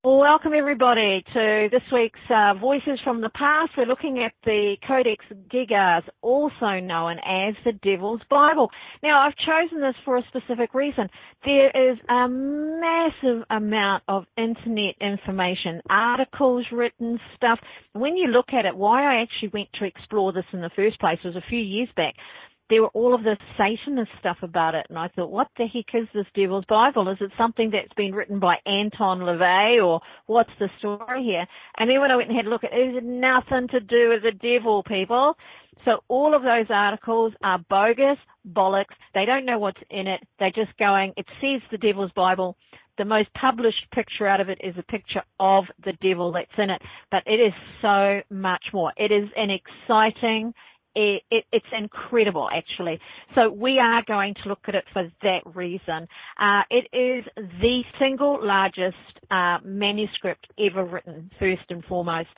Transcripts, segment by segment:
Welcome everybody to this week's Voices from the Past. We're looking at the codex-gigas, also known as the Devil's Bible. Now, I've chosen this for a specific reason. There is a massive amount of internet information, articles, written stuff. When you look at it, why I actually went to explore this in the first place was a few years back. There were all of this Satanist stuff about it, and I thought, what the heck is this Devil's Bible? Is it something that's been written by Anton LaVey, or what's the story here? And then when I went and had a look, it had nothing to do with the devil, people. So all of those articles are bogus, bollocks. They don't know what's in it. They're just going, it says the Devil's Bible. The most published picture out of it is a picture of the devil that's in it, but it is so much more. It is an exciting It's incredible, actually. So we are going to look at it for that reason. It is the single largest manuscript ever written, first and foremost.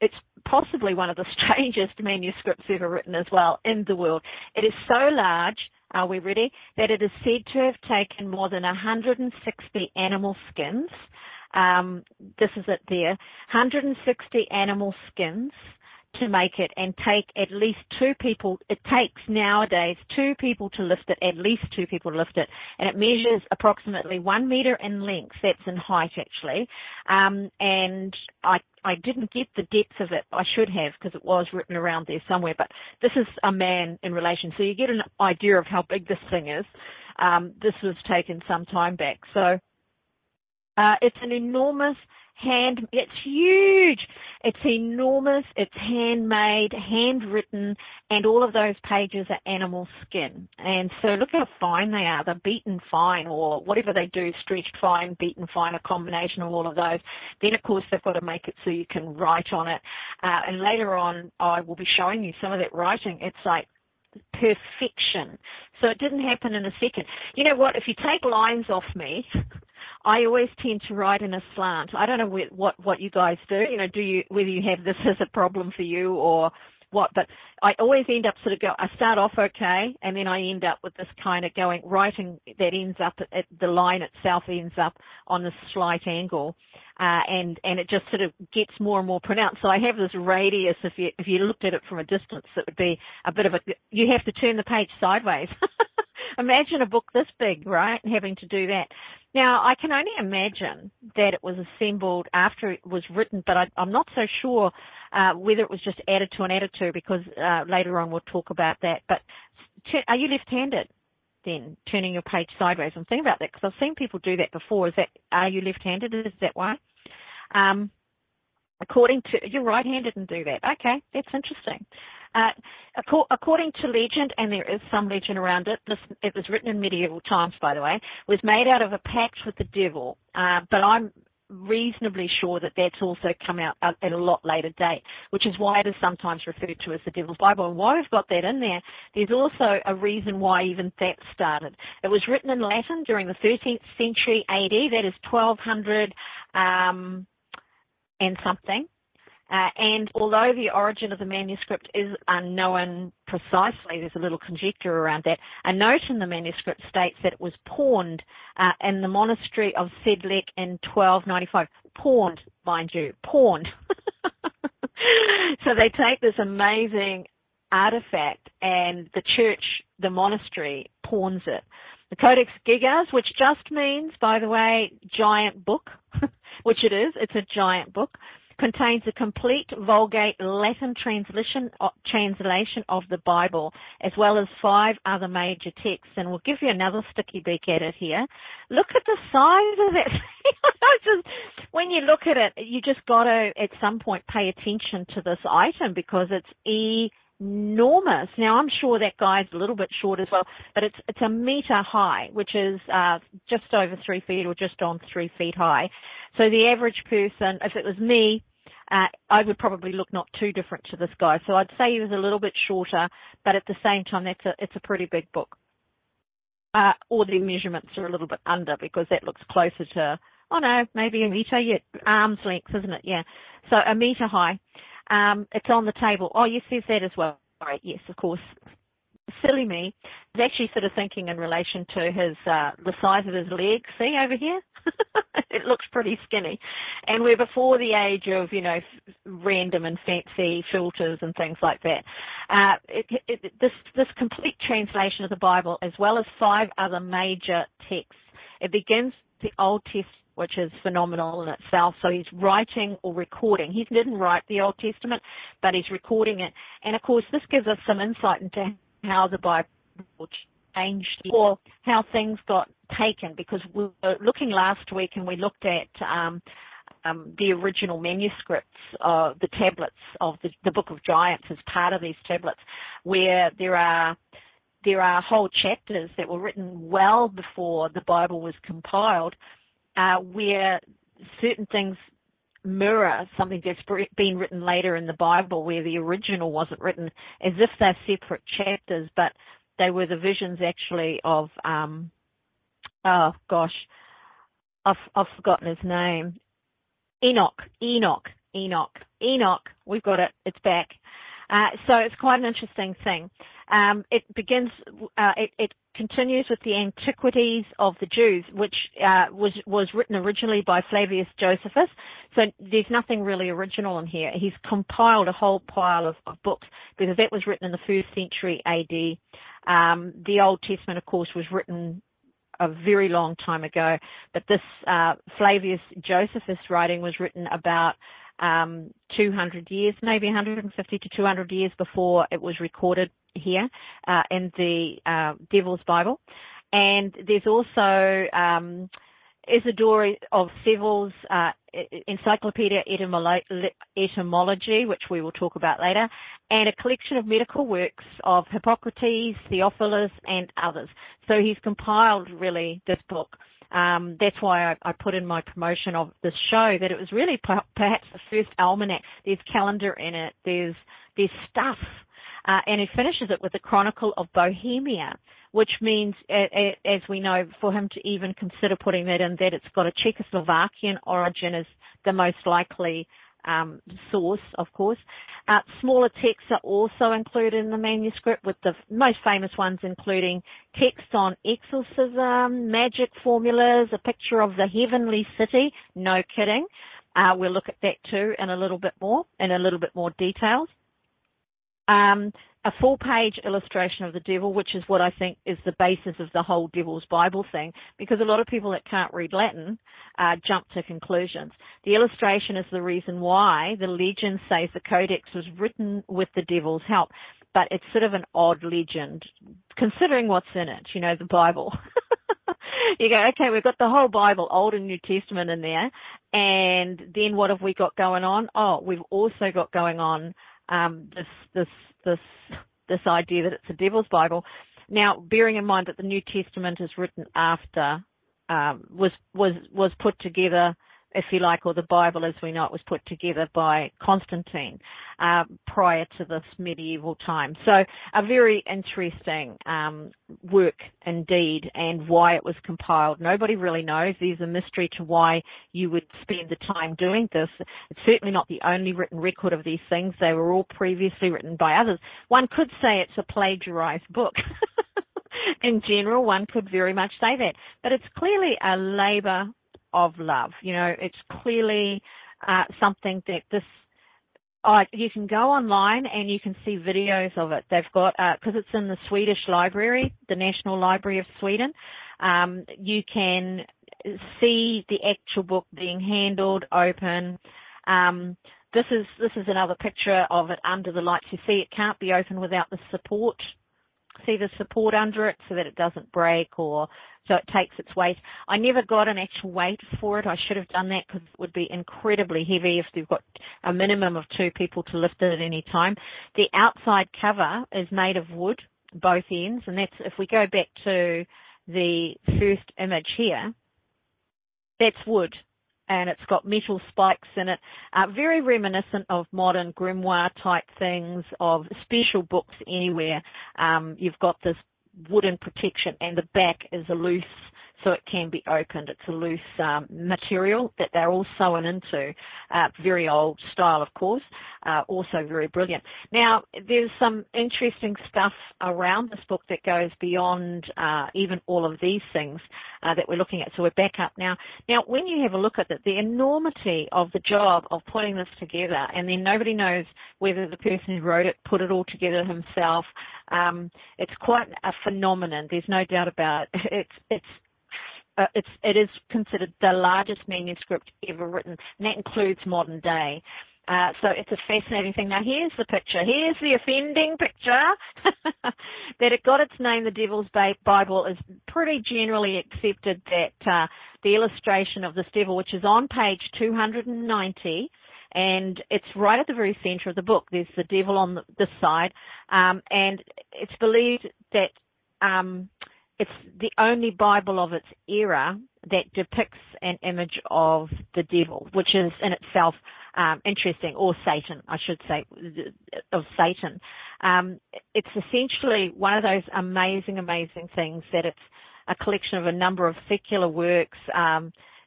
It's possibly one of the strangest manuscripts ever written as well in the world. It is so large, are we ready, that it is said to have taken more than 160 animal skins. This is it there. 160 animal skins to make it, and take at least two people. It takes nowadays two people to lift it, at least two people to lift it, and it measures approximately 1 meter in length. That's in height, actually. And I didn't get the depth of it. I should have, because it was written around there somewhere, but this is a man in relation, so you get an idea of how big this thing is. This was taken some time back. So it's an enormous it's huge. It's enormous. It's handmade, handwritten, and all of those pages are animal skin. And so look how fine they are. They're beaten fine, or whatever they do, stretched fine, beaten fine, a combination of all of those. Then, of course, they've got to make it so you can write on it. And later on, I will be showing you some of that writing. It's like perfection. So it didn't happen in a second. You know what? If you take lines off me, I always tend to write in a slant. I don't know what you guys do. You know, whether you have this as a problem for you or what, but I always end up I start off okay, and then I end up with this kind of writing that ends up at the line itself ends up on this slight angle, and it just sort of gets more and more pronounced. So I have this radius. If you looked at it from a distance, it would be a bit of you have to turn the page sideways. Imagine a book this big, right, and having to do that. Now, I can only imagine that it was assembled after it was written, but I'm not so sure whether it was just added to an editor, because later on we'll talk about that. But are you left-handed then, turning your page sideways? I'm thinking about that because I've seen people do that before. Are you left-handed? Is that why? You're right-handed and do that. Okay, that's interesting. According to legend, and there is some legend around it, it was written in medieval times, by the way, was made out of a pact with the devil, but I'm reasonably sure that that's also come out at a lot later date, which is why it is sometimes referred to as the Devil's Bible. And why we've got that in there, there's also a reason why even that started. It was written in Latin during the 13th century AD, that is 1200 and something. And although the origin of the manuscript is unknown precisely, there's a little conjecture around that, a note in the manuscript states that it was pawned in the monastery of Sedlec in 1295. Pawned, mind you, pawned. So they take this amazing artifact and the church, the monastery, pawns it. The codex-gigas, which just means, by the way, giant book, which it is, it's a giant book, contains a complete Vulgate Latin translation of the Bible, as well as 5 other major texts. And we'll give you another sticky beak at it here. Look at the size of it. When you look at it, you just got to, at some point, pay attention to this item because it's enormous. Now, I'm sure that guy's a little bit short as well, but it's a meter high, which is just over 3 feet or just on 3 feet high. So the average person, if it was me, I would probably look not too different to this guy. So I'd say he was a little bit shorter, but at the same time, it's a pretty big book. Or the measurements are a little bit under because that looks closer to, maybe a meter, arm's length, isn't it? Yeah. So a meter high. It's on the table. Oh, yes, there's that as well. Right, yes, of course. Silly me. I was actually sort of thinking in relation to his the size of his leg. See over here? It looks pretty skinny. And we're before the age of, random and fancy filters and things like that. This complete translation of the Bible, as well as 5 other major texts, it begins the Old Testament, which is phenomenal in itself. So he's writing or recording. He didn't write the Old Testament, but he's recording it. And, of course, this gives us some insight into how the Bible changed or how things got taken, because we were looking last week and we looked at the original manuscripts, the tablets of the Book of Giants as part of these tablets, where there are whole chapters that were written well before the Bible was compiled, where certain things mirror something that's been written later in the Bible, where the original wasn't written, as if they're separate chapters, but they were the visions actually of, I've forgotten his name. Enoch. We've got it. It's back. So it's quite an interesting thing. It continues with the Antiquities of the Jews, which was written originally by Flavius Josephus. So there's nothing really original in here. He's compiled a whole pile of books, because that was written in the 1st century AD. The Old Testament, of course, was written a very long time ago, but this Flavius Josephus writing was written about 200 years, maybe 150 to 200 years before it was recorded here in the Devil's Bible. And there's also Isidore of Seville's Encyclopedia Etymology, which we will talk about later, and a collection of medical works of Hippocrates, Theophilus, and others. So he's compiled really this book. That's why I put in my promotion of this show that it was really perhaps the first almanac. There's calendar in it. There's stuff. And he finishes it with the Chronicle of Bohemia, which means, as we know, for him to even consider putting that in, that it's got a Czechoslovakian origin is the most likely source, of course. Smaller texts are also included in the manuscript, with the most famous ones including text on exorcism, magic formulas, a picture of the heavenly city. No kidding. We'll look at that too in a little bit more details. A full-page illustration of the devil, which is what I think is the basis of the whole Devil's Bible thing, because a lot of people that can't read Latin jump to conclusions. The illustration is the reason why the legend says the codex was written with the devil's help, but it's sort of an odd legend, considering what's in it, the Bible. You go, okay, we've got the whole Bible, Old and New Testament in there, and then what have we got going on? Oh, we've also got going on this idea that it's a Devil's Bible. Now, bearing in mind that the New Testament is written after, was put together, if you like, or the Bible as we know it was put together by Constantine prior to this medieval time. So a very interesting work indeed, and why it was compiled. Nobody really knows. There's a mystery to why you would spend the time doing this. It's certainly not the only written record of these things. They were all previously written by others. One could say it's a plagiarized book. In general, one could very much say that. But it's clearly a labor of love. It's clearly something that you can go online and you can see videos of it. They've got, because it's in the Swedish Library, the National Library of Sweden, you can see the actual book being handled, open. This is another picture of it under the lights. You see, it can't be opened without the support. See the support under it so that it doesn't break, or so it takes its weight. I never got an actual weight for it. I should have done that, because it would be incredibly heavy if you've got a minimum of 2 people to lift it at any time. The outside cover is made of wood, both ends, and that's, if we go back to the first image here, that's wood. And it's got metal spikes in it, very reminiscent of modern grimoire type things, of special books anywhere. You've got this wooden protection, and the back is a loose so it can be opened. It's a loose material that they're all sewn into, very old style, of course, also very brilliant. Now, there's some interesting stuff around this book that goes beyond even all of these things that we're looking at. So we're back up now. Now, when you have a look at it, the enormity of the job of putting this together, and then nobody knows whether the person who wrote it put it all together himself. It's quite a phenomenon. There's no doubt about it. It is considered the largest manuscript ever written, and that includes modern day. So it's a fascinating thing. Now, here's the picture. Here's the offending picture. That it got its name, the Devil's Bible, is pretty generally accepted that the illustration of this devil, which is on page 290, and it's right at the very center of the book. There's the devil on this side, and it's believed that it's the only Bible of its era that depicts an image of the devil, which is in itself interesting, or Satan, I should say, of Satan. It's essentially one of those amazing, amazing things that it's a collection of a number of secular works.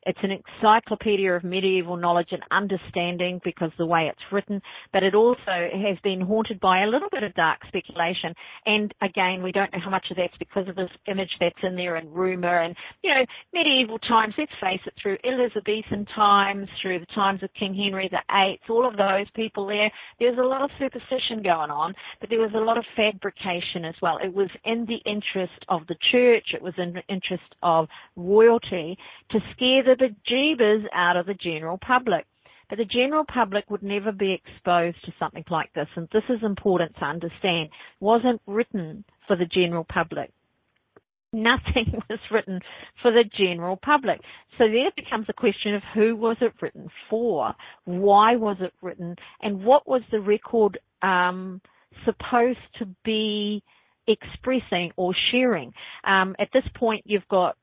It's an encyclopedia of medieval knowledge and understanding because of the way it's written, but it also has been haunted by a little bit of dark speculation. And again, we don't know how much of that's because of this image that's in there and rumor and, medieval times, let's face it, through Elizabethan times, through the times of King Henry VIII, all of those people there's a lot of superstition going on, but there was a lot of fabrication as well. It was in the interest of the church, it was in the interest of royalty to scare the bejeebers out of the general public. But the general public would never be exposed to something like this, and this is important to understand. It wasn't written for the general public. Nothing was written for the general public. So then it becomes a question of who was it written for, why was it written, and what was the record supposed to be expressing or sharing. At this point, you've got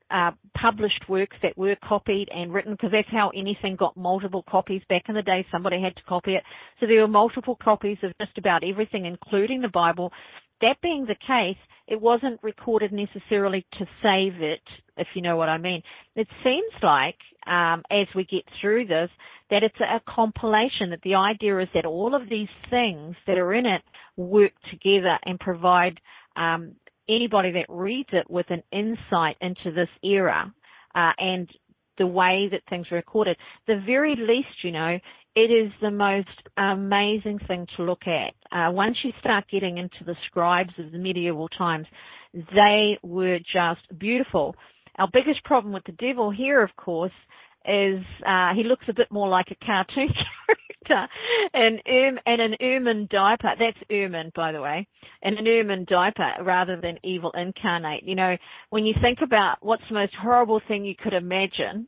published works that were copied and written, because that's how anything got multiple copies. Back in the day, somebody had to copy it. So there were multiple copies of just about everything, including the Bible. That being the case, it wasn't recorded necessarily to save it, if you know what I mean. It seems like, as we get through this, that it's a compilation, that the idea is that all of these things that are in it work together and provide anybody that reads it with an insight into this era and the way that things were recorded. The very least, it is the most amazing thing to look at. Once you start getting into the scribes of the medieval times, they were just beautiful. Our biggest problem with the devil here, of course, is he looks a bit more like a cartoon character and an ermine diaper. That's ermine, by the way, and an ermine diaper rather than evil incarnate. When you think about what's the most horrible thing you could imagine,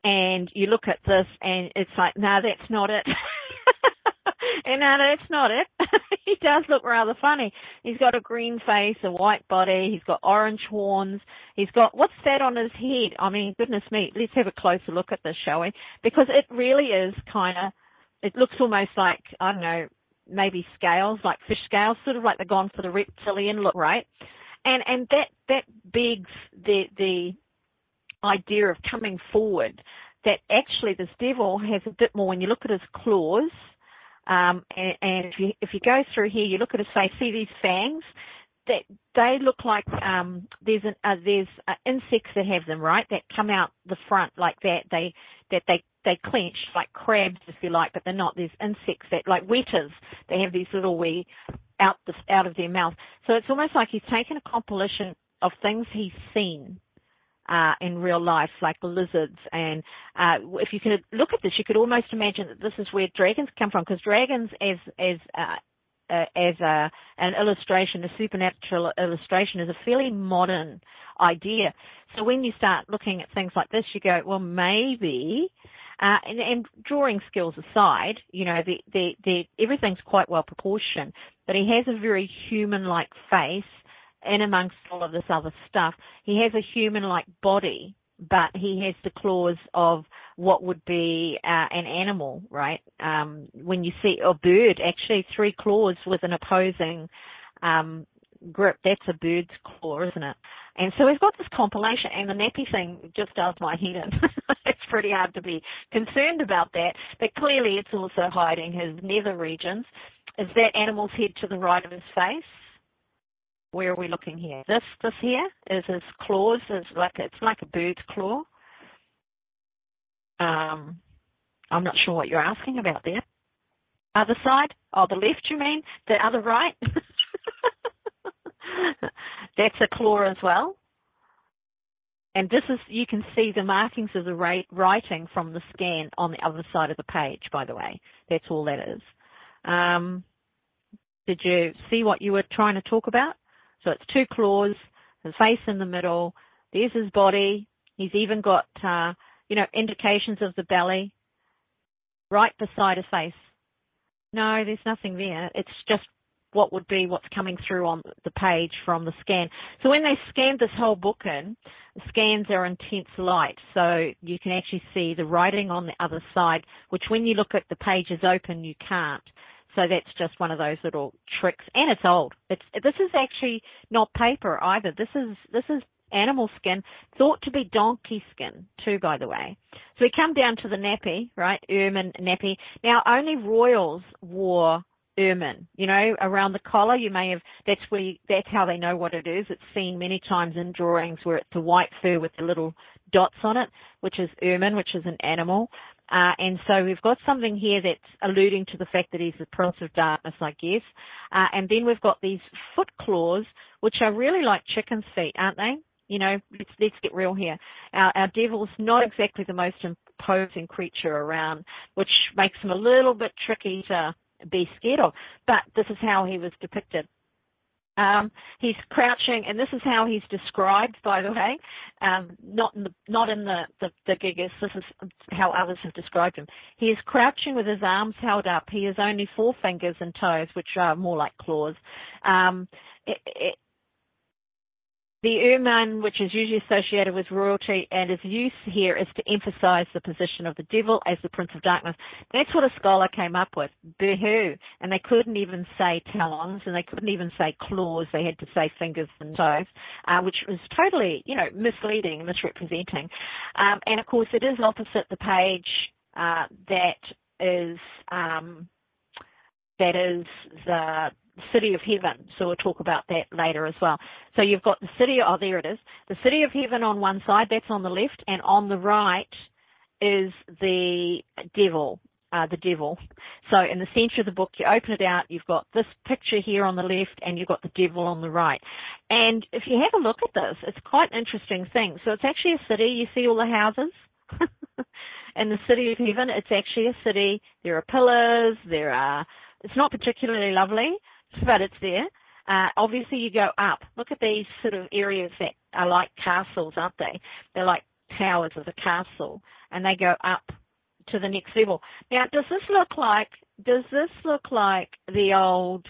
and you look at this and it's like, no, that's not it. And no, that's not it. He does look rather funny. He's got a green face, a white body. He's got orange horns. He's got, what's that on his head? I mean, goodness me. Let's have a closer look at this, shall we? Because it really is it looks almost like, I don't know, maybe scales, like fish scales, sort of like they're gone for the reptilian look, right? And that begs the idea of coming forward, that actually this devil has a bit more. When you look at his claws, and if you go through here, you look at his face, see these fangs? They look like there's insects that have them, right? That come out the front like that. They clench like crabs, if you like, but they're not. There's insects that, like wetters, they have these little wee out of their mouth. So it's almost like he's taken a compilation of things he's seen in real life, like lizards. And if you could look at this, you could almost imagine that this is where dragons come from, because dragons, as an illustration, a supernatural illustration, is a fairly modern idea. So when you start looking at things like this, you go, well, maybe. And drawing skills aside, everything's quite well proportioned, but he has a very human-like face. In amongst all of this other stuff, he has a human-like body, but he has the claws of what would be an animal, right? When you see a bird, actually 3 claws with an opposing grip, that's a bird's claw, isn't it? And so we've got this compilation, and the nappy thing just does my head in. It's pretty hard to be concerned about that, but clearly it's also hiding his nether regions. Is that animal's head to the right of his face? Where are we looking here? This here is his claws. It's like a bird's claw. I'm not sure what you're asking about there. Other side? Oh, the left, you mean? The other right? That's a claw as well. And this is, you can see the markings of the writing from the scan on the other side of the page, by the way. That's all that is. Did you see what you were trying to talk about? So it's two claws, his face in the middle. There's his body. He's even got, indications of the belly right beside his face. No, there's nothing there. It's just what's coming through on the page from the scan. So when they scanned this whole book in, the scans are intense light, so you can actually see the writing on the other side, which when you look at the pages open, you can't. So that's just one of those little tricks, and it's old. This is actually not paper either. This is animal skin, thought to be donkey skin too, by the way. So we come down to the nappy, right? Ermine nappy. Now only royals wore ermine, around the collar. You may have, that's how they know what it is. It's seen many times in drawings where it's a white fur with the little dots on it, which is ermine, which is an animal. And so we've got something here that's alluding to the fact that he's the Prince of Darkness, I guess. And then we've got these foot claws, which are really like chicken's feet, aren't they? Let's get real here. Our devil's not exactly the most imposing creature around, which makes him a little bit tricky to be scared of. But this is how he was depicted. He's crouching, and this is how he's described, by the way. Not in the gigas. This is how others have described him. He is crouching with his arms held up. He has only 4 fingers and toes, which are more like claws. The ermine, which is usually associated with royalty, and its use here is to emphasize the position of the devil as the Prince of Darkness. That's what a scholar came up with. Boo-hoo. And they couldn't even say talons, and they couldn't even say claws. They had to say fingers and toes, which was totally, misleading, misrepresenting. And, of course, it is opposite the page that is the City of Heaven, so we'll talk about that later as well. So you've got the city, there it is, the City of Heaven on one side, that's on the left, and on the right is the devil. So in the center of the book, you open it out, you've got this picture here on the left, and you've got the devil on the right. And if you have a look at this, it's quite an interesting thing. So it's actually a city. You see all the houses? In the City of Heaven, it's actually a city. There are pillars, it's not particularly lovely, but it's there. Obviously, you go up. Look at these sort of areas that are like castles, aren't they? They're like towers of a castle, and they go up to the next level. Now, does this look like the old,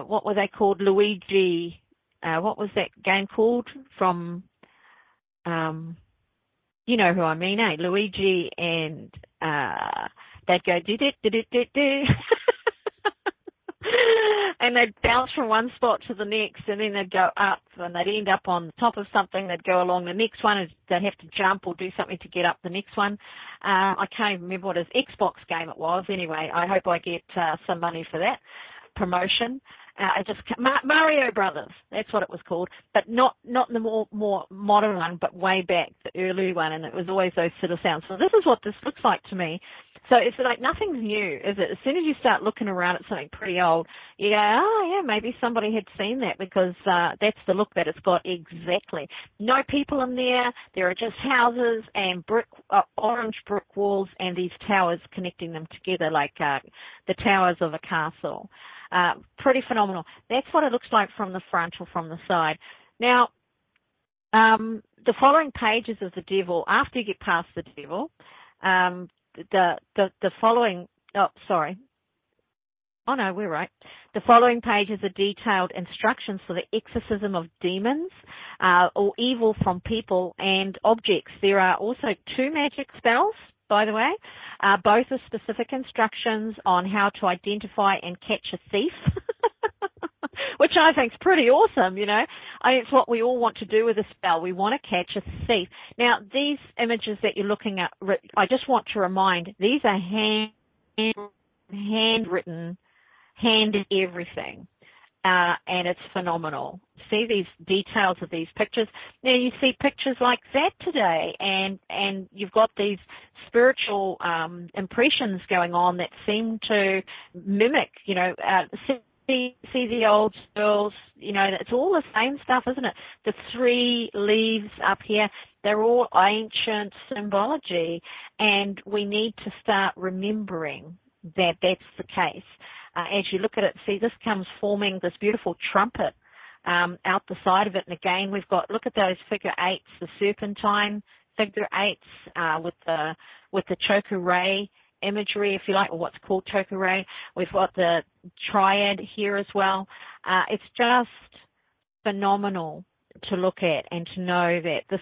what were they called? Luigi, what was that game called from, you know who I mean, eh? Luigi and, they'd go do-do-do-do-do-do. And they'd bounce from one spot to the next, and then they'd go up, and they'd end up on the top of something. They'd go along the next one, and they'd have to jump or do something to get up the next one. I can't even remember what his Xbox game it was. Anyway, I hope I get some money for that promotion. Mario Brothers, that's what it was called, but not the more modern one, but way back, the early one, and it was always those sort of sounds. So this is what this looks like to me. So it's like nothing's new, is it? As soon as you start looking around at something pretty old, you go, oh yeah, maybe somebody had seen that, because that's the look that it's got exactly. No people in there. There are just houses and orange brick walls, and these towers connecting them together like the towers of a castle. Pretty phenomenal. That's what it looks like from the front or from the side. Now, the following pages of the devil, after you get past the devil, the following, we're right. The following pages are detailed instructions for the exorcism of demons or evil from people and objects. There are also 2 magic spells, by the way, both with specific instructions on how to identify and catch a thief, which I think is pretty awesome, you know. It's what we all want to do with a spell. We want to catch a thief. Now, these images that you're looking at, I just want to remind, these are handwritten, handed everything. And it's phenomenal. See these details of these pictures. Now you see pictures like that today, and you've got these spiritual impressions going on that seem to mimic, you know, see the old girls, you know, it's all the same stuff, isn't it? The 3 leaves up here, they're all ancient symbology, and we need to start remembering that that's the case. As you look at it, see this comes forming this beautiful trumpet out the side of it. And again, we've got, look at those figure 8s, the serpentine figure 8s with the choker-ray imagery, if you like, or what's called choker-ray. We've got the triad here as well. It's just phenomenal to look at and to know that this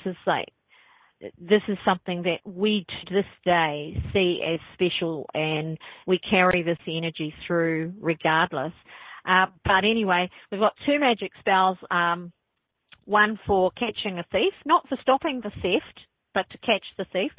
is something that we to this day see as special, and we carry this energy through regardless. But anyway, we've got 2 magic spells, one for catching a thief, not for stopping the theft, but to catch the thief.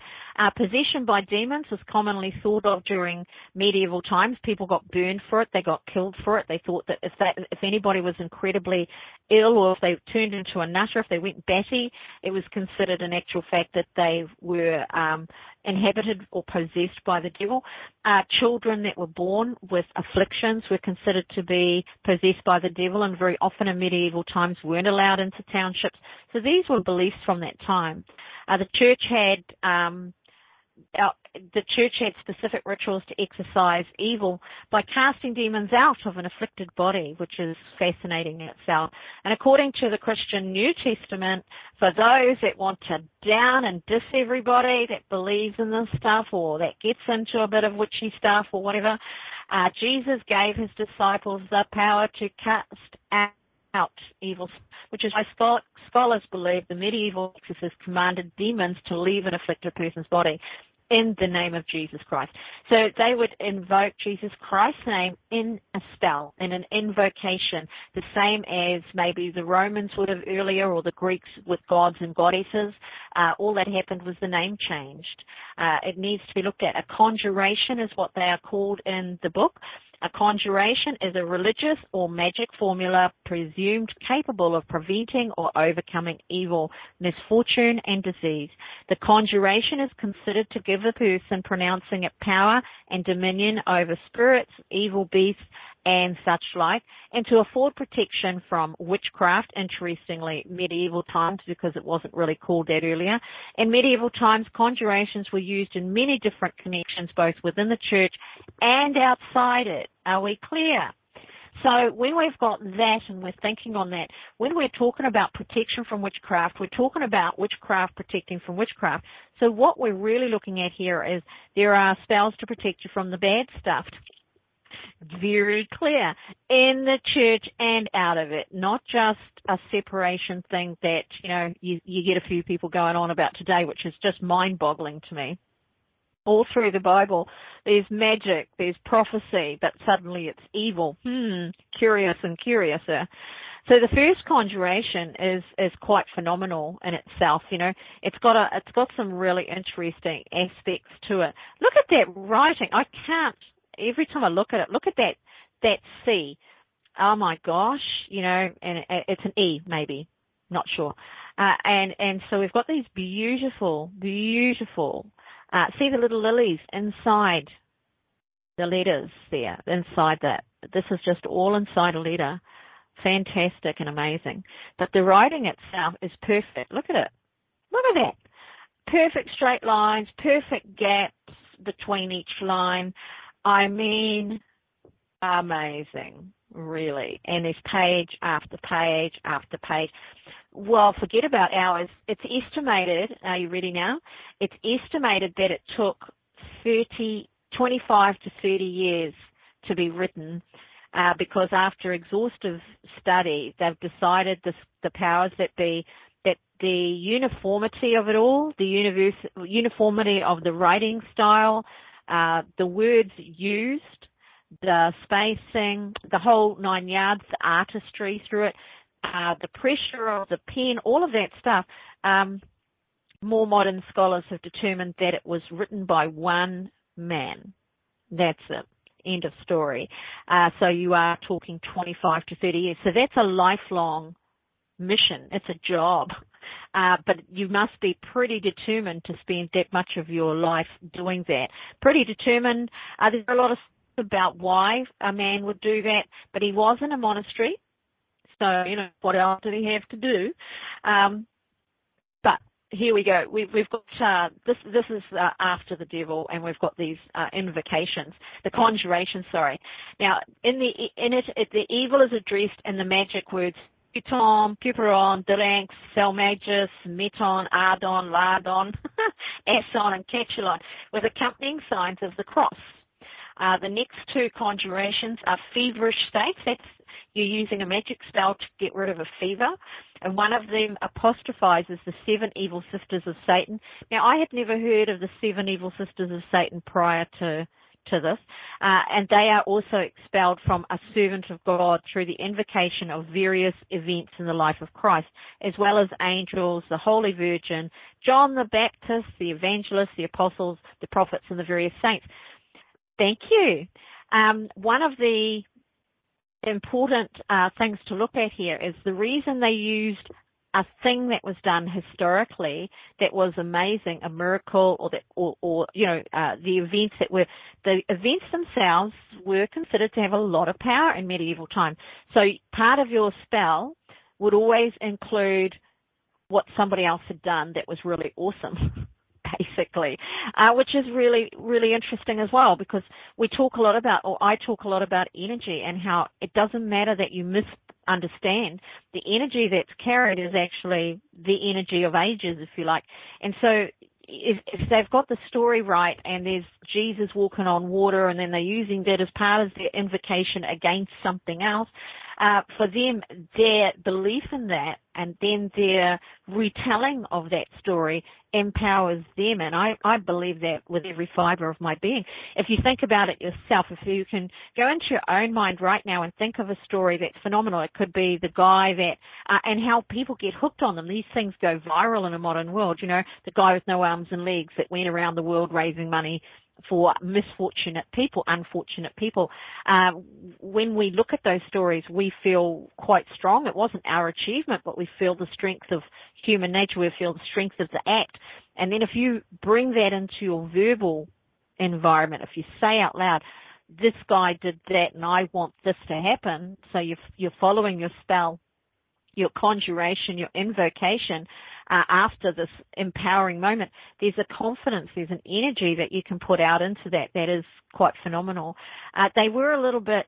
Possession by demons was commonly thought of during medieval times. People got burned for it. They got killed for it. They thought that if anybody was incredibly ill, or if they turned into a nutter, if they went batty, it was considered an actual fact that they were inhabited or possessed by the devil. Children that were born with afflictions were considered to be possessed by the devil, and very often in medieval times weren't allowed into townships. So these were beliefs from that time. The church had specific rituals to exorcise evil by casting demons out of an afflicted body, which is fascinating in itself. And according to the Christian New Testament, for those that want to down and diss everybody that believes in this stuff or that gets into a bit of witchy stuff or whatever, Jesus gave his disciples the power to cast out evil, which is why scholars believe the medieval exorcists commanded demons to leave an afflicted person's body in the name of Jesus Christ. So they would invoke Jesus Christ's name in a spell, in an invocation, the same as maybe the Romans would have earlier, or the Greeks with gods and goddesses. All that happened was the name changed. It needs to be looked at. A conjuration is what they are called in the book. A conjuration is a religious or magic formula presumed capable of preventing or overcoming evil, misfortune, and disease. The conjuration is considered to give the person pronouncing it power and dominion over spirits, evil beasts, and such like, and to afford protection from witchcraft. Interestingly, medieval times, because it wasn't really called that earlier. In medieval times, conjurations were used in many different connections, both within the church and outside it. Are we clear? So when we've got that and we're thinking on that, when we're talking about protection from witchcraft, we're talking about witchcraft protecting from witchcraft. So what we're really looking at here is there are spells to protect you from the bad stuff. Very clear, in the church and out of it, not just a separation thing that, you know, you get a few people going on about today, which is just mind-boggling to me. All through the Bible, there's magic, there's prophecy, but suddenly it's evil. Curious and curiouser. So the first conjuration is quite phenomenal in itself. You know, it's got some really interesting aspects to it. Look at that writing. I can't. Every time I look at it, look at that C. Oh my gosh, you know, and it's an E maybe, not sure. And so we've got these beautiful, see the little lilies inside the letters there, inside that. This is just all inside a letter. Fantastic and amazing. But the writing itself is perfect. Look at it. Look at that. Perfect straight lines, perfect gaps between each line. I mean, amazing, really. And there's page after page after page. Well, forget about hours. It's estimated, are you ready now? It's estimated that it took 25 to 30 years to be written, because after exhaustive study, they've decided the powers that be, that the uniformity of it all, the uniformity of the writing style, the words used, the spacing, the whole 9 yards, the artistry through it, the pressure of the pen, all of that stuff. More modern scholars have determined that it was written by one man. That's it. End of story. So you are talking 25 to 30 years. So that's a lifelong mission. It's a job. But you must be pretty determined to spend that much of your life doing that. Pretty determined. There's a lot of stuff about why a man would do that, but he was in a monastery. So, what else did he have to do? But here we go. We've got this is after the devil, and we've got these invocations, the conjurations. Sorry. Now, in it, the evil is addressed in the magic words Puton, Puperon, Delanx, Salmagus, Meton, Ardon, Lardon, Asson, and Catulon, with accompanying signs of the cross. The next two conjurations are feverish states. That's you're using a magic spell to get rid of a fever. And one of them apostrophizes the 7 evil sisters of Satan. Now, I had never heard of the 7 evil sisters of Satan prior to this. And they are also expelled from a servant of God through the invocation of various events in the life of Christ, as well as angels, the Holy Virgin, John the Baptist, the evangelists, the apostles, the prophets, and the various saints. Thank you. One of the important things to look at here is the reason they used a thing that was done historically that was amazing, a miracle, the events themselves were considered to have a lot of power in medieval times. So part of your spell would always include what somebody else had done that was really awesome. Basically, which is really, really interesting as well, because I talk a lot about energy and how it doesn't matter that you misunderstand. The energy that's carried is actually the energy of ages, if you like. And so if they've got the story right and there's Jesus walking on water and then they're using that as part of their invocation against something else, for them, their belief in that and then their retelling of that story empowers them. And I believe that with every fiber of my being. If you think about it yourself, if you can go into your own mind right now and think of a story that's phenomenal, it could be the guy that, and how people get hooked on them. These things go viral in a modern world. The guy with no arms and legs that went around the world raising money for unfortunate people. When we look at those stories, we feel quite strong. It wasn't our achievement, but we feel the strength of human nature. We feel the strength of the act. And then if you bring that into your verbal environment, if you say out loud, this guy did that and I want this to happen, so you're following your spell, your conjuration, your invocation, after this empowering moment, there's a confidence, there's an energy that you can put out into that is quite phenomenal. They were a little bit,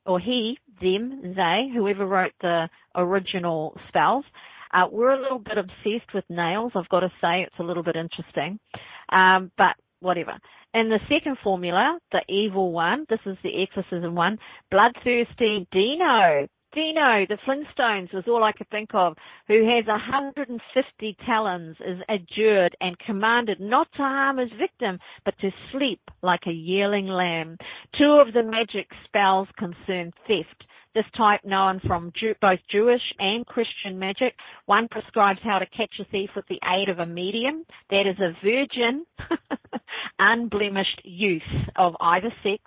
or he, them, they, whoever wrote the original spells, were a little bit obsessed with nails. I've got to say, it's a little bit interesting, but whatever. In the second formula, the evil one, this is the exorcism one, bloodthirsty Dino, the Flintstones was all I could think of, who has 150 talons, is adjured and commanded not to harm his victim, but to sleep like a yearling lamb. 2 of the magic spells concern theft. This type known from both Jewish and Christian magic. One prescribes how to catch a thief with the aid of a medium. That is a virgin, unblemished youth of either sex.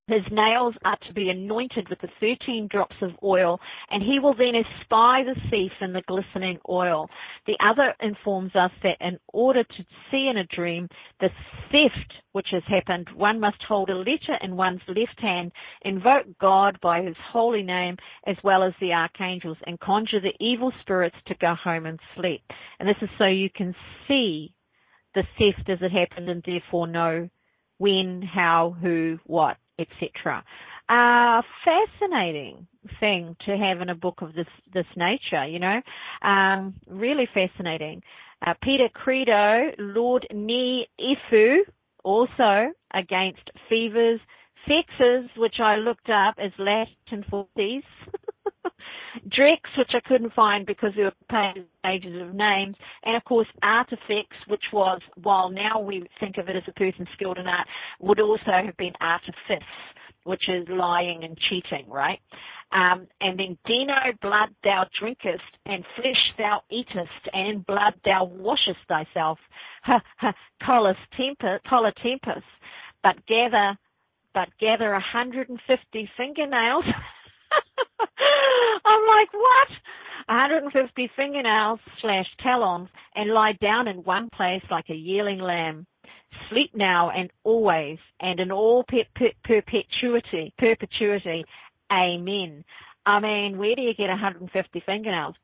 His nails are to be anointed with the 13 drops of oil, and he will then espy the thief in the glistening oil. The other informs us that in order to see in a dream the theft which has happened, one must hold a letter in one's left hand, invoke God by his holy name, as well as the archangels, and conjure the evil spirits to go home and sleep. And this is so you can see the theft as it happened and therefore know when, how, who, what, etc. Fascinating thing to have in a book of this nature, really fascinating. Peter Credo, Lord Ni Ifu, also against fevers, fexes, which I looked up as Latin for these, Drex, which I couldn't find because there were pages of names, and of course artifacts, which was, while now we think of it as a person skilled in art, would also have been artifice, which is lying and cheating, right? And then Dino, blood thou drinkest, and flesh thou eatest, and in blood thou washest thyself. Collar tempus, but gather 150 fingernails. I'm like, what? 150 fingernails / talons, and lie down in one place like a yearling lamb. Sleep now and always, and in all perpetuity. Amen. I mean, where do you get 150 fingernails?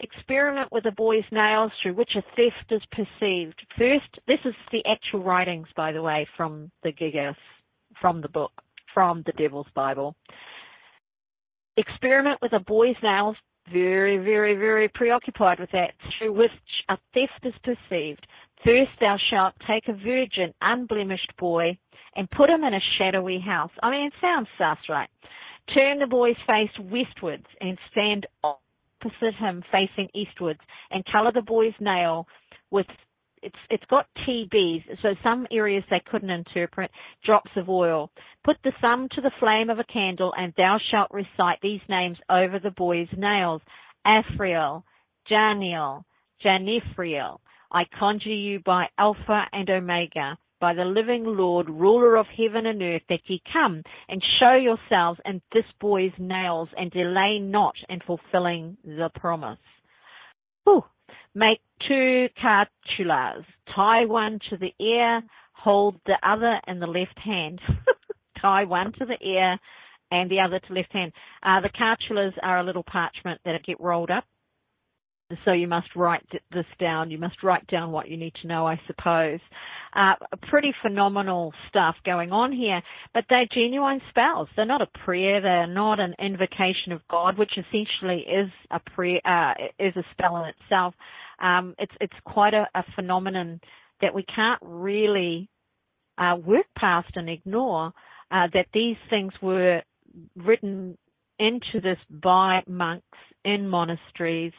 Experiment with a boy's nails through which a theft is perceived. First, this is the actual writings, by the way, from the Gigas, from the book, from the Devil's Bible. Experiment with a boy's nails, very, very, very preoccupied with that, through which a theft is perceived. First thou shalt take a virgin, unblemished boy, and put him in a shadowy house. I mean, it sounds sus, right? Turn the boy's face westwards and stand opposite him facing eastwards, and colour the boy's nail with, it's got TBs, so some areas they couldn't interpret, drops of oil. Put the sum to the flame of a candle, and thou shalt recite these names over the boy's nails. Afriel, Janiel, Janifriel. I conjure you by Alpha and Omega, by the living Lord, ruler of heaven and earth, that ye come and show yourselves in this boy's nails, and delay not in fulfilling the promise. Whew. Make 2 cartulas, tie one to the ear, hold the other in the left hand. Tie one to the ear and the other to left hand. The cartulas are a little parchment that get rolled up. So you must write this down. You must write down what you need to know, I suppose. Pretty phenomenal stuff going on here, but they're genuine spells. They're not a prayer. They're not an invocation of God, which essentially is a prayer, is a spell in itself. It's quite a phenomenon that we can't really work past and ignore. That these things were written into this by monks in monasteries.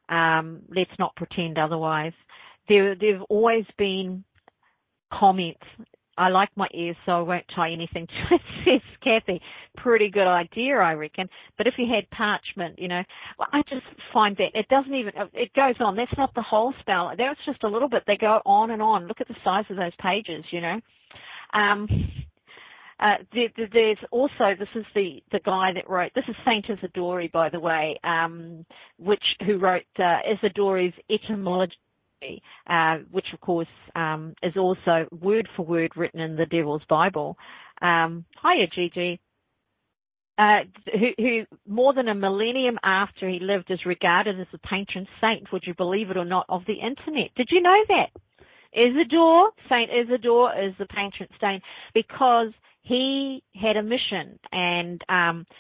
Let's not pretend otherwise. There've always been comments. I like my ears, so I won't tie anything to it, says Kathy. Pretty good idea, I reckon. But if you had parchment, well, I just find that it doesn't even, it goes on. That's not the whole spell. That's just a little bit. They go on and on. Look at the size of those pages, There's also, this is the guy that wrote, this is Saint Isidore, by the way, who wrote Isidore's etymology, which of course is also word for word written in the Devil's Bible. Hiya, Gigi. Who more than a millennium after he lived is regarded as the patron saint, would you believe it or not, of the internet. Did you know that? Saint Isidore is the patron saint because he had a mission, and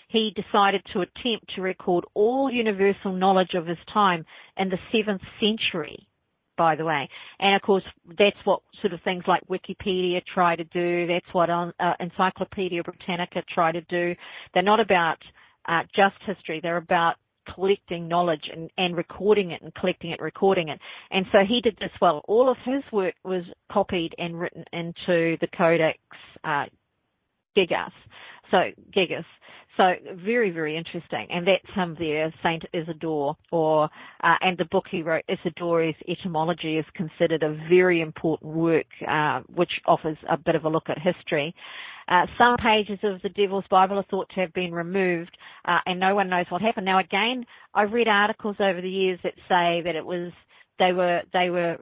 he decided to attempt to record all universal knowledge of his time in the 7th century, by the way. And, of course, that's what sort of things like Wikipedia try to do. That's what Encyclopedia Britannica try to do. They're not about just history. They're about collecting knowledge and recording it and collecting it, recording it. And so he did this well. All of his work was copied and written into the codex-gigas. So very, very interesting. And that's him there, Saint Isidore, and the book he wrote, Isidore's Etymology, is considered a very important work, which offers a bit of a look at history. Some pages of the Devil's Bible are thought to have been removed, and no one knows what happened. Now, again, I've read articles over the years that say that they were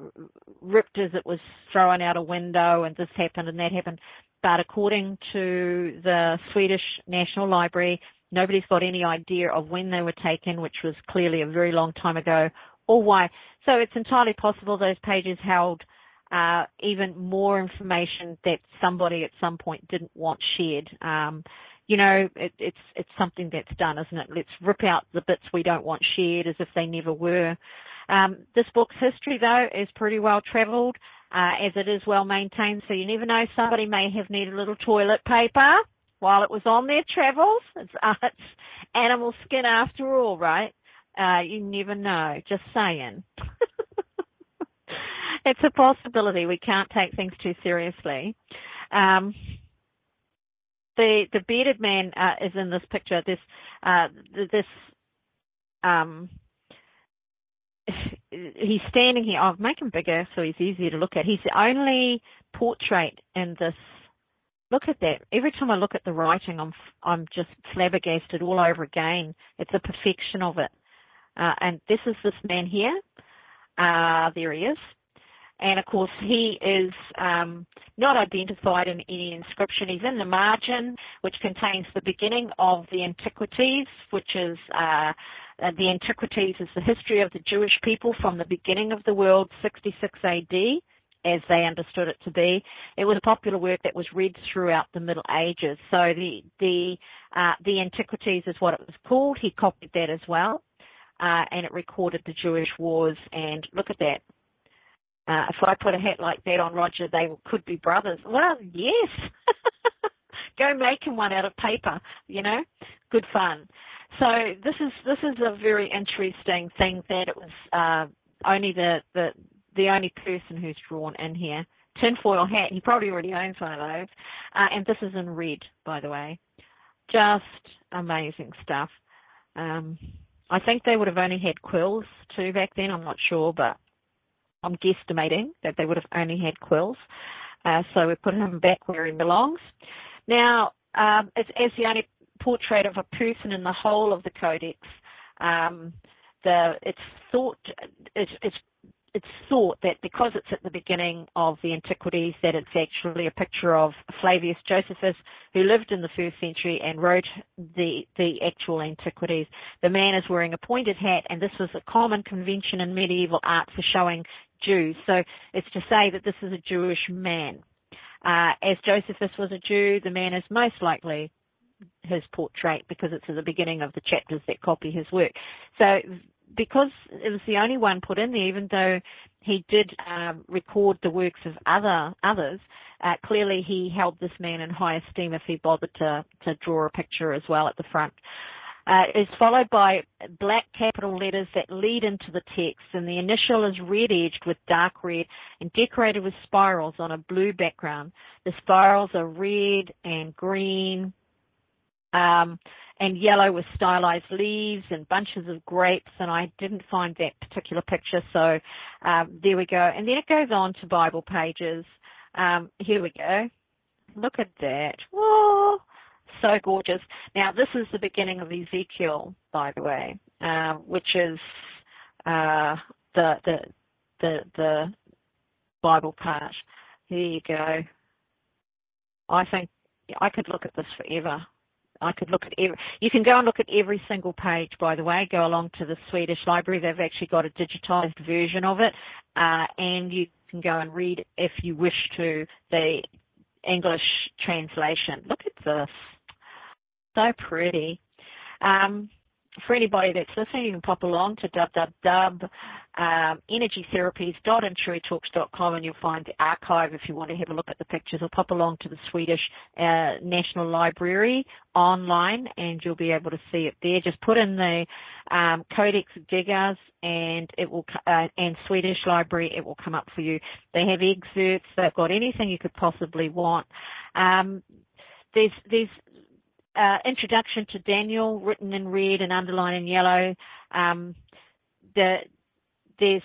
ripped as it was thrown out a window, and this happened and that happened. But according to the Swedish National Library, nobody's got any idea of when they were taken, which was clearly a very long time ago, or why. So it's entirely possible those pages held even more information that somebody at some point didn't want shared. It's something that's done, isn't it? Let's rip out the bits we don't want shared as if they never were. This book's history, though, is pretty well travelled, as it is well maintained, so you never know, somebody may have needed a little toilet paper while it was on their travels. animal skin after all, right? You never know. Just saying. It's a possibility. We can't take things too seriously. The bearded man is in this picture. He's standing here. I'll make him bigger so he's easier to look at. He's the only portrait in this. Look at that. Every time I look at the writing, I'm just flabbergasted all over again. It's the perfection of it. And this is this man here. There he is. And, of course, he is not identified in any inscription. He's in the margin, which contains the beginning of the Antiquities, which is the Antiquities is the history of the Jewish people from the beginning of the world, 66 A.D., as they understood it to be. It was a popular work that was read throughout the Middle Ages. So the Antiquities is what it was called. He copied that as well, and it recorded the Jewish wars. And look at that. If I put a hat like that on Roger, they could be brothers. Well, yes. Go making one out of paper, Good fun. So this is a very interesting thing that it was only the only person who's drawn in here. Tinfoil hat. He probably already owns one of those. And this is in red, by the way. Just amazing stuff. I think they would have only had quills too back then. I'm not sure, but I'm guesstimating that they would have only had quills. So we put him back where he belongs. Now, it's as the only portrait of a person in the whole of the codex. It's thought that because it's at the beginning of the Antiquities that it's actually a picture of Flavius Josephus, who lived in the 1st century and wrote the actual Antiquities. The man is wearing a pointed hat, and this was a common convention in medieval art for showing Jews. So it's to say that this is a Jewish man. As Josephus was a Jew, the man is most likely his portrait because it's at the beginning of the chapters that copy his work. So because it was the only one put in there, even though he did record the works of others, clearly he held this man in high esteem if he bothered to draw a picture as well at the front. It's followed by black capital letters that lead into the text, and the initial is red-edged with dark red and decorated with spirals on a blue background. The spirals are red and green, and yellow with stylized leaves and bunches of grapes, and I didn't find that particular picture, so there we go. And then it goes on to Bible pages. Here we go. Look at that. Whoa, so gorgeous. Now, this is the beginning of Ezekiel, by the way, which is the Bible part. Here you go. I think I could look at this forever. I could look at you can go and look at every single page, by the way. Go along to the Swedish library. They've actually got a digitized version of it, and you can go and read, if you wish to, the English translation. Look at this. So pretty. For anybody that's listening, you can pop along to energy-therapies.intuitalks.com and you'll find the archive if you want to have a look at the pictures, or pop along to the Swedish National Library online and you'll be able to see it there. Just put in the codex-gigas and it will and Swedish Library, it will come up for you. They have excerpts. They've got anything you could possibly want. There's introduction to Daniel written in red and underlined in yellow. There's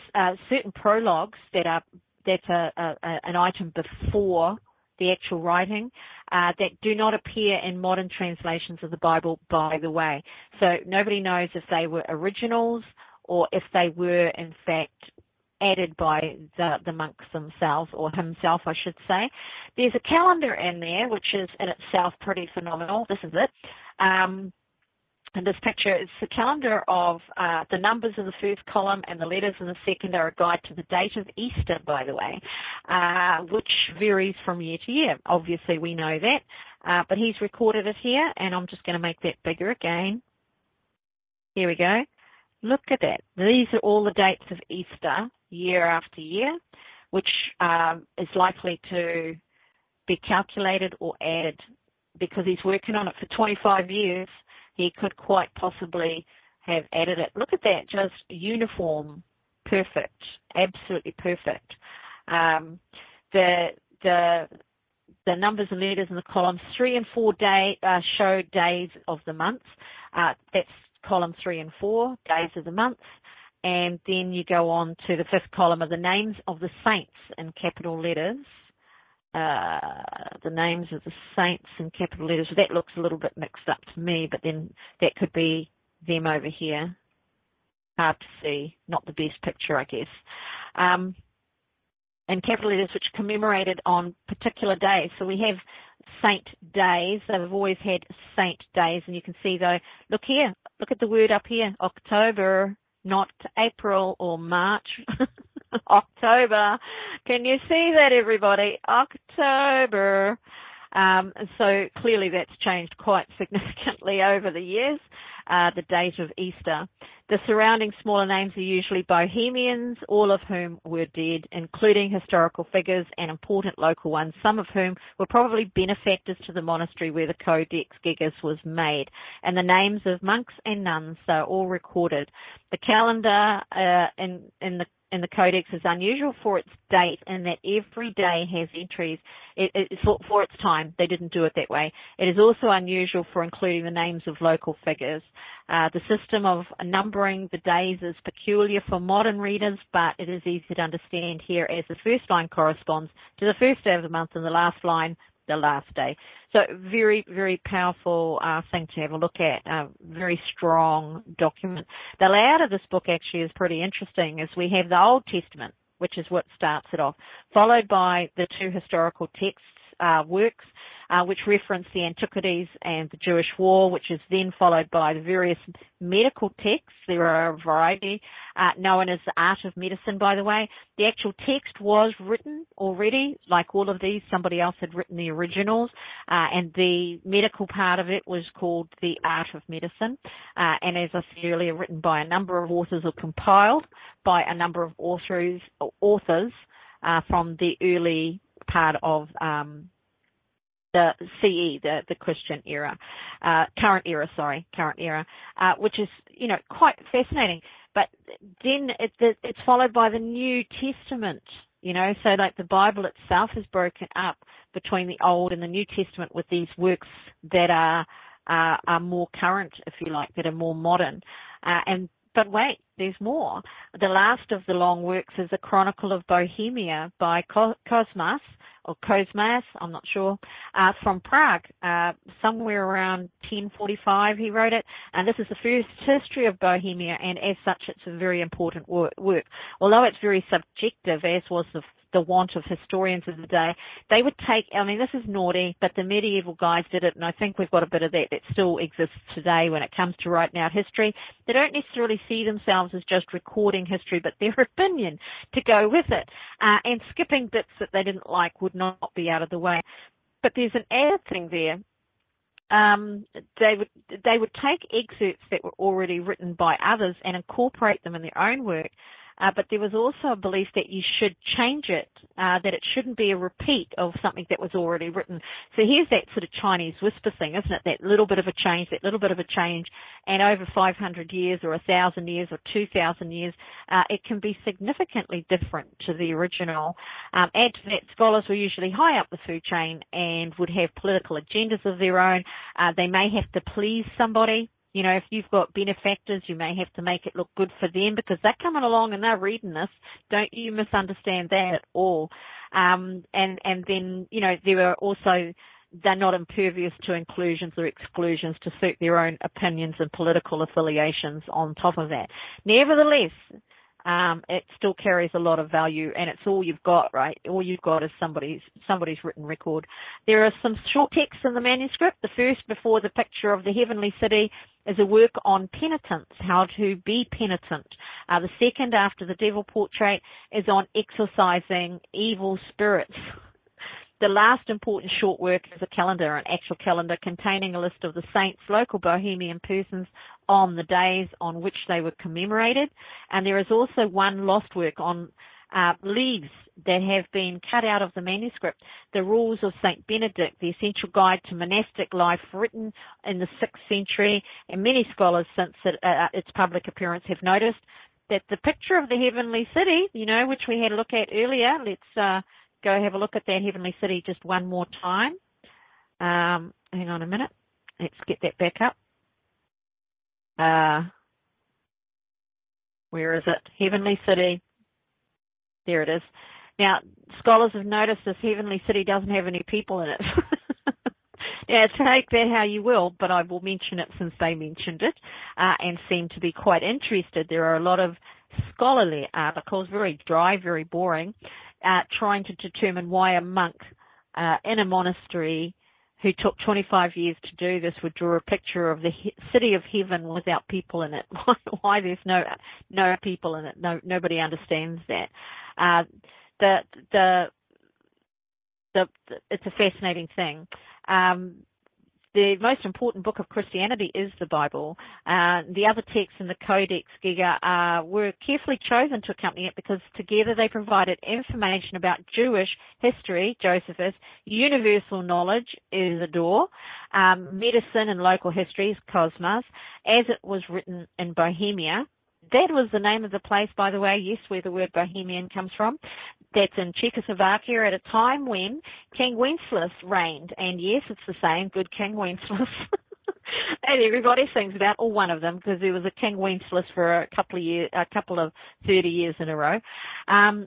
certain prologues that's an item before the actual writing that do not appear in modern translations of the Bible, by the way. So nobody knows if they were originals or if they were in fact added by the monks themselves, or himself, I should say. There's a calendar in there, which is in itself pretty phenomenal. This is it. And this picture is the calendar of the numbers in the first column and the letters in the second are a guide to the date of Easter, by the way, which varies from year to year. Obviously, we know that, but he's recorded it here, and I'm just going to make that bigger again. Here we go. Look at that. These are all the dates of Easter, year after year, which is likely to be calculated or added because he's working on it for 25 years. he could quite possibly have added it. Look at that, just uniform, perfect, absolutely perfect. The numbers and letters in the columns 3 and 4 show days of the months. That's column 3 and 4, days of the months. And then you go on to the 5th column of the names of the saints in capital letters. The names of the saints in capital letters. So that looks a little bit mixed up to me, but then that could be them over here. Hard to see. Not the best picture, I guess. And capital letters which commemorated on particular days. So we have saint days. They've always had saint days. And you can see, though, look here. Look at the word up here. October, not April or March. October. Can you see that, everybody? October. So clearly that's changed quite significantly over the years, the date of Easter. The surrounding smaller names are usually Bohemians, all of whom were dead, including historical figures and important local ones, some of whom were probably benefactors to the monastery where the codex-gigas was made. And the names of monks and nuns are all recorded. The calendar in the codex is unusual for its date in that every day has entries for its time. They didn't do it that way. It is also unusual for including the names of local figures. The system of numbering the days is peculiar for modern readers, but it is easy to understand here as the first line corresponds to the first day of the month and the last line the last day. So very, very powerful thing to have a look at, very strong document. The layout of this book actually is pretty interesting, as we have the Old Testament, which is what starts it off, followed by the 2 historical texts, works, which reference the antiquities and the Jewish war, which is then followed by the various medical texts. There are a variety, known as the art of medicine, by the way. The actual text was written already, like all of these. Somebody else had written the originals, and the medical part of it was called the art of medicine. And as I said earlier, written by a number of authors or compiled by a number of authors from the early part of the CE, the Christian era, current era, which is, quite fascinating. But then it's followed by the New Testament, so like the Bible itself is broken up between the Old and the New Testament with these works that are more current, if you like, that are more modern. But wait, there's more. The last of the long works is a Chronicle of Bohemia by Cosmas, I'm not sure, from Prague, somewhere around 1045 he wrote it. And this is the first history of Bohemia, and as such it's a very important work. Although it's very subjective, as was the want of historians of the day, they would take, this is naughty, but the medieval guys did it, and I think we've got a bit of that still exists today when it comes to writing out history. They don't necessarily see themselves as just recording history, but their opinion to go with it, and skipping bits that they didn't like would not be out of the way. But there's an added thing there. They would take excerpts that were already written by others and incorporate them in their own work. But there was also a belief that you should change it, that it shouldn't be a repeat of something that was already written. So here's that sort of Chinese whisper thing, isn't it? That little bit of a change, and over 500 years or 1,000 years or 2,000 years, it can be significantly different to the original. Add to that, scholars were usually high up the food chain and would have political agendas of their own. They may have to please somebody. If you've got benefactors, you may have to make it look good for them because they're coming along and they're reading this. Don't you misunderstand that at all. And then, there are also, they're not impervious to inclusions or exclusions to suit their own opinions and political affiliations on top of that. Nevertheless, it still carries a lot of value, and it's all you've got, right? All you've got is somebody's written record. There are some short texts in the manuscript. The first, before the picture of the heavenly city, is a work on penitence, how to be penitent. The second, after the devil portrait, is on exorcising evil spirits. The last important short work is a calendar, an actual calendar containing a list of the saints' local Bohemian persons on the days on which they were commemorated. And there is also one lost work on leaves that have been cut out of the manuscript, the rules of St. Benedict, the essential guide to monastic life, written in the 6th century, and many scholars since its public appearance have noticed that the picture of the heavenly city, which we had a look at earlier, let's go have a look at that heavenly city just one more time. Hang on a minute. Let's get that back up. Where is it? Heavenly city. There it is. Now, scholars have noticed this heavenly city doesn't have any people in it. Now, take that how you will, but I will mention it since they mentioned it and seem to be quite interested. There are a lot of scholarly articles, very dry, very boring, trying to determine why a monk in a monastery who took 25 years to do this would draw a picture of the city of heaven without people in it. Why there's no people in it? Nobody understands that. It's a fascinating thing. The most important book of Christianity is the Bible. The other texts in the Codex-Gigas were carefully chosen to accompany it because together they provided information about Jewish history, Josephus, universal knowledge, Isidore, medicine and local histories, Cosmas, as it was written in Bohemia. That was the name of the place, by the way, yes, where the word Bohemian comes from. That's in Czechoslovakia at a time when King Wenceslas reigned. And yes, it's the same, good King Wenceslas. And everybody sings about, or one of them, because there was a King Wenceslas for a couple of 30 years in a row.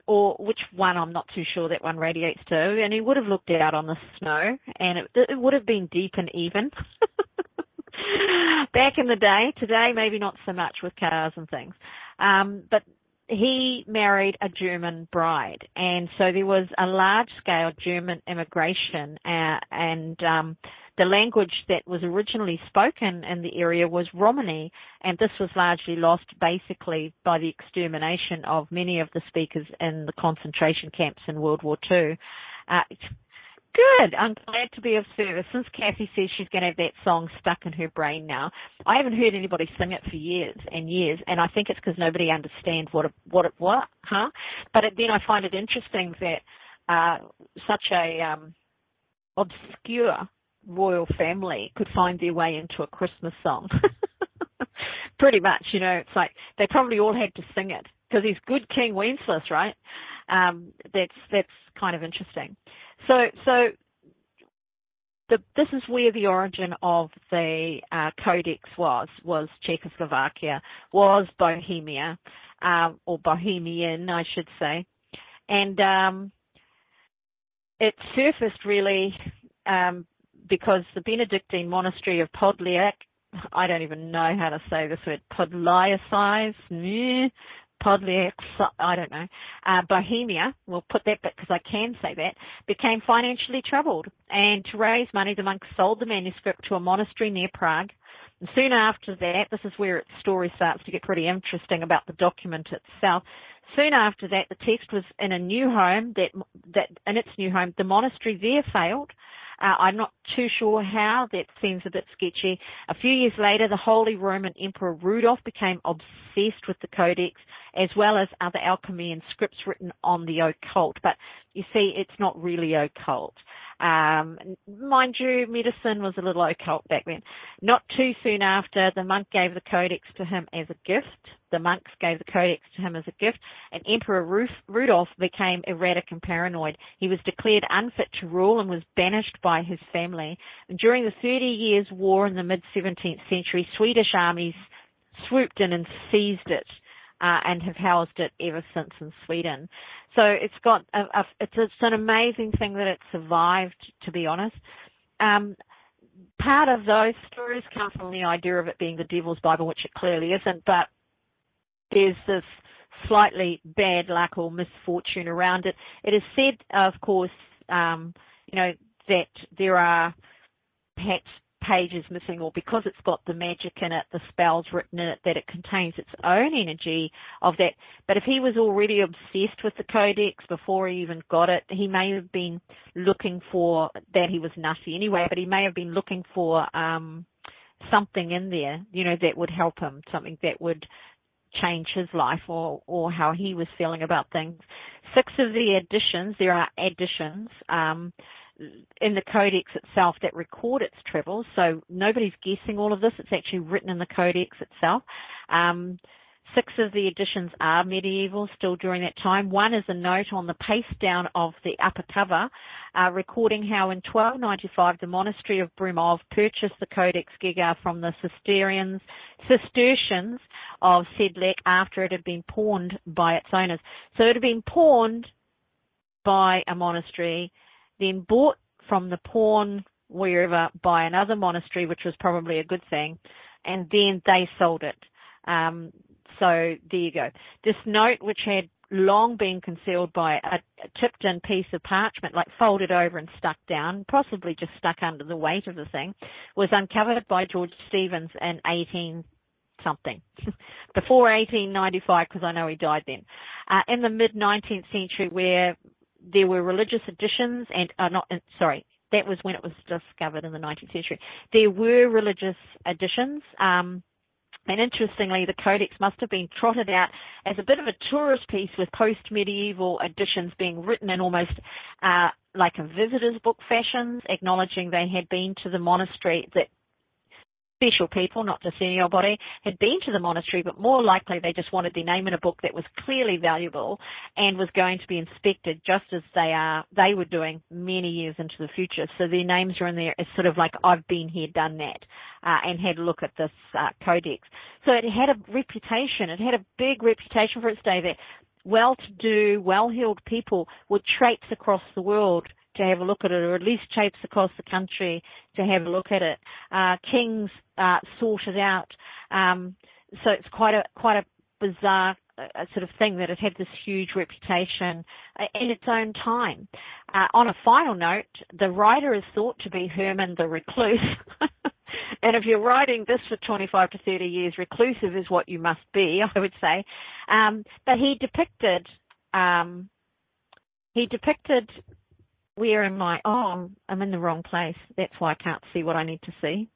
Or which one, I'm not too sure that one radiates to. And he would have looked out on the snow, and it would have been deep and even. Back in the day, today maybe not so much with cars and things, but he married a German bride, and so there was a large-scale German immigration, and the language that was originally spoken in the area was Romani, and this was largely lost basically by the extermination of many of the speakers in the concentration camps in World War II. Good. I'm glad to be of service. Since Kathy says she's going to have that song stuck in her brain now, I haven't heard anybody sing it for years and years, and I think it's because nobody understands what. But then I find it interesting that such a obscure royal family could find their way into a Christmas song. Pretty much, it's like they probably all had to sing it because he's good King Wenceslas, right? That's kind of interesting. So this is where the origin of the codex was Czechoslovakia, was Bohemia, or Bohemian, I should say. And it surfaced really because the Benedictine monastery of Podliak, I don't even know how to say this word, I don't know, Bohemia, we'll put that bit because I can say that, became financially troubled. And to raise money, the monks sold the manuscript to a monastery near Prague. And soon after that, this is where its story starts to get pretty interesting about the document itself. Soon after that, the text was in a new home, that in its new home, the monastery there failed. I'm not too sure how. That seems a bit sketchy. A few years later, the Holy Roman Emperor Rudolf became obsessed with the codex, as well as other alchemy and scripts written on the occult. But you see, it's not really occult. Mind you, medicine was a little occult back then. Not too soon after, the monk gave the codex to him as a gift. The monks gave the codex to him as a gift, and Emperor Rudolf became erratic and paranoid. He was declared unfit to rule and was banished by his family. And during the 30 Years' War in the mid-17th century, Swedish armies swooped in and seized it, and have housed it ever since in Sweden. So it's got it's an amazing thing that it survived, to be honest. Part of those stories come from the idea of it being the Devil's Bible, which it clearly isn't, but there's this slightly bad luck or misfortune around it. It is said, of course, that there are perhaps pages missing, or because it's got the magic in it, the spells written in it, that it contains its own energy of that. But if he was already obsessed with the codex before he even got it, he may have been looking for that. He was nutty anyway, but he may have been looking for something in there, that would help him, something that would change his life or how he was feeling about things. 6 of the additions, there are additions in the codex itself that record its travels, so nobody's guessing all of this. It's actually written in the codex itself. 6 of the editions are medieval, still during that time. 1 is a note on the paste down of the upper cover, recording how in 1295 the monastery of Brumov purchased the codex-gigas from the Cistercians of Sedlec after it had been pawned by its owners. So it had been pawned by a monastery, then bought from the pawn wherever by another monastery, which was probably a good thing, and then they sold it. So there you go. This note, which had long been concealed by a tipped-in piece of parchment, like folded over and stuck down, possibly just stuck under the weight of the thing, was uncovered by George Stevens in 18-something, before 1895, because I know he died then. In the mid-19th century, where there were religious editions, that was when it was discovered in the 19th century. There were religious editions, and interestingly, the codex must have been trotted out as a bit of a tourist piece, with post-medieval editions being written in almost like a visitor's book fashion, acknowledging they had been to the monastery, that special people, not just anybody, had been to the monastery, but more likely they just wanted their name in a book that was clearly valuable and was going to be inspected, just as they were doing many years into the future. So their names are in there as sort of like, I've been here, done that, and had a look at this codex. So it had a reputation. It had a big reputation for its day that well-to-do, well-heeled people would traipse across the world to have a look at it, or at least traipse across the country to have a look at it. Kings sought it out. So it's quite a bizarre sort of thing that it had this huge reputation in its own time. On a final note, the writer is thought to be Herman the Recluse. And if you're writing this for 25 to 30 years, reclusive is what you must be, I would say. But he depicted, where am I? Oh, I'm in the wrong place. That's why I can't see what I need to see.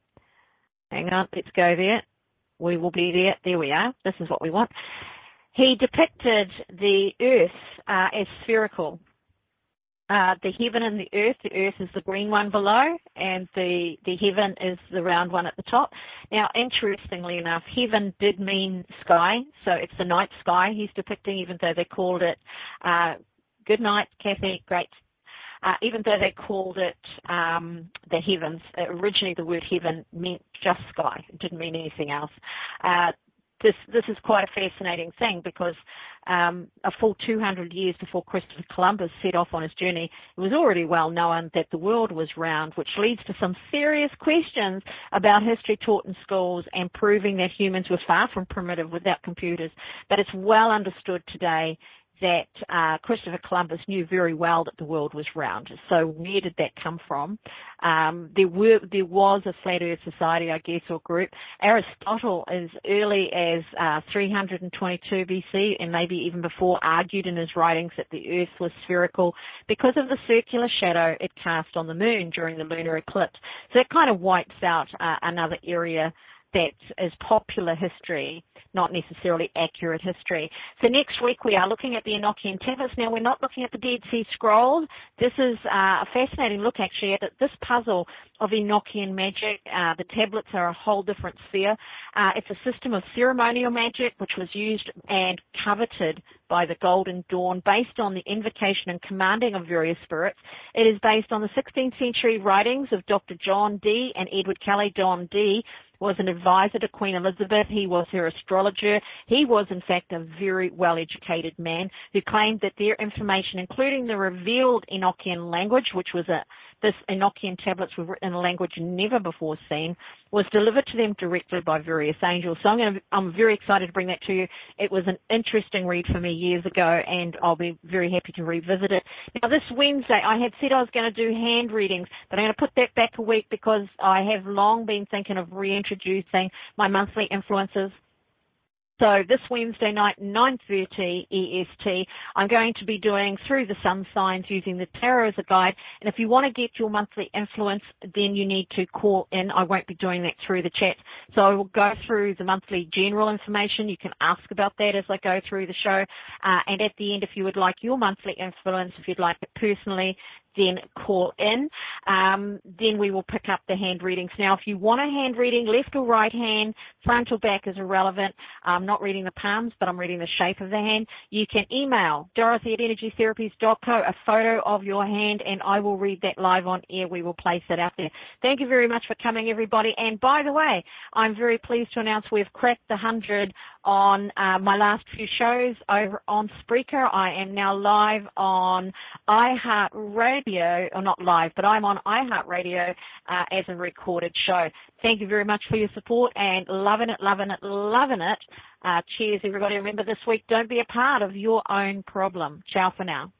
Hang on, let's go there. We will be there. There we are. This is what we want. He depicted the earth as spherical. The heaven and the earth is the green one below, and the heaven is the round one at the top. Now, interestingly enough, heaven did mean sky, so it's the night sky he's depicting, even though they called it, good night, Kathy, great. Even though they called it the heavens, originally the word heaven meant just sky. It didn't mean anything else. This is quite a fascinating thing, because a full 200 years before Christopher Columbus set off on his journey, it was already well known that the world was round, which leads to some serious questions about history taught in schools and proving that humans were far from primitive without computers. But it's well understood today that Christopher Columbus knew very well that the world was round. So where did that come from? There was a flat Earth society, I guess, or group. Aristotle, as early as 322 BC, and maybe even before, argued in his writings that the Earth was spherical because of the circular shadow it cast on the moon during the lunar eclipse. So it kind of wipes out another area that is popular history, not necessarily accurate history. So next week we are looking at the Enochian tablets. Now, we're not looking at the Dead Sea Scrolls. This is a fascinating look, actually, at this puzzle of Enochian magic. The tablets are a whole different sphere. It's a system of ceremonial magic which was used and coveted by the Golden Dawn based on the invocation and commanding of various spirits. It is based on the 16th century writings of Dr. John Dee and Edward Kelly. John Dee was an advisor to Queen Elizabeth. He was her astrologer. He was, in fact, a very well-educated man who claimed that their information, including the revealed Enochian language, which was this Enochian tablets were written in a language never before seen, was delivered to them directly by various angels. So I'm very excited to bring that to you. It was an interesting read for me years ago, and I'll be very happy to revisit it. Now, this Wednesday, I had said I was going to do hand readings, but I'm going to put that back a week because I have long been thinking of reintroducing my monthly influences. So this Wednesday night, 9:30 EST, I'm going to be doing Through the Sun Signs using the tarot as a guide. And if you want to get your monthly influence, then you need to call in. I won't be doing that through the chat. So I will go through the monthly general information. You can ask about that as I go through the show. And at the end, if you would like your monthly influence, if you'd like it personally, then call in. Then we will pick up the hand readings. Now, if you want a hand reading, left or right hand, front or back is irrelevant. I'm not reading the palms, but I'm reading the shape of the hand. You can email dorothy@energy-therapies.co a photo of your hand, and I will read that live on air. We will place it out there. Thank you very much for coming, everybody. And by the way, I'm very pleased to announce we've cracked the 100 on my last few shows over on Spreaker. I am now live on iHeartRadio, or not live, but I'm on iHeartRadio as a recorded show. Thank you very much for your support, and loving it, loving it, loving it. Cheers, everybody. Remember this week, don't be a part of your own problem. Ciao for now.